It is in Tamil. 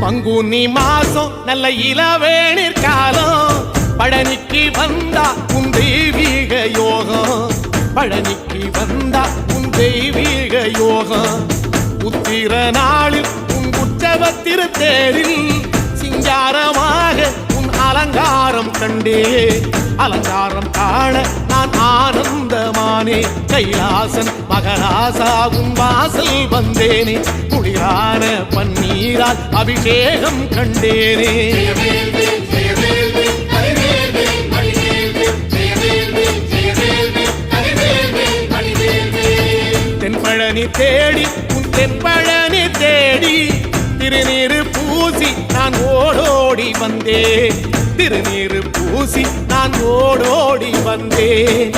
பங்குனி மாசம் நல்ல இளவேணிற் காலம் பழனிக்கு வந்தா உன் தெய்வீக யோகம் பழனிக்கு வந்தா உன் தெய்வீக யோகம் உத்திர நாளில் உன் உற்சவ திருத்தேரில் சிங்காரமாக உன் அலங்காரம் கண்டே அலங்காரம் காண நான் ஆனந்தமானே கைலாசன் மகராசா உன் வாசல் வந்தேனே குளிரான பன்னீரால் அபிஷேகம் கண்டேனே தென்பழனி தேடி உன் தென்பழனி தேடி திருநீரு பூசி நான் ஓடோடி வந்தேன் திருநீரு பூசி நான் ஓடோடி வந்தேன்